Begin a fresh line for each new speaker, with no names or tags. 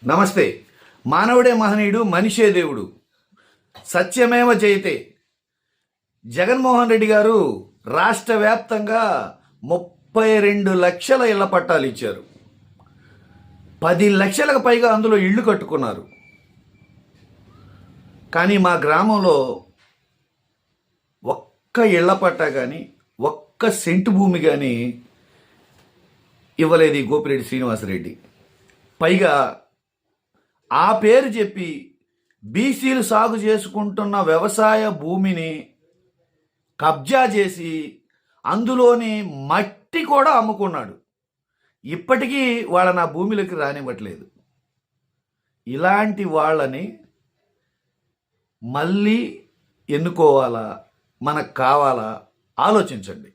నమస్తే. మానవుడే మహనీయుడు, మనిషే దేవుడు. సత్యమేవ జయతే. జగన్మోహన్ రెడ్డి గారు రాష్ట్ర వ్యాప్తంగా 32 లక్షల ఇళ్ల పట్టాలు ఇచ్చారు. 10 లక్షలకు పైగా అందులో ఇళ్ళు కట్టుకున్నారు. కానీ మా గ్రామంలో ఒక్క ఇళ్ల పట్టా కానీ, ఒక్క సెంటు భూమి కానీ ఇవ్వలేదు ఈ గోపిరెడ్డి శ్రీనివాసరెడ్డి. పైగా ఆ పేరు చెప్పి బీసీలు సాగు చేసుకుంటున్న వ్యవసాయ భూమిని కబ్జా చేసి అందులోని మట్టి కూడా అమ్ముకున్నాడు. ఇప్పటికీ వాళ్ళ నా భూమిలోకి రానివ్వట్లేదు. ఇలాంటి వాళ్ళని మళ్ళీ ఎన్నుకోవాలా, మనకు కావాలా ఆలోచించండి.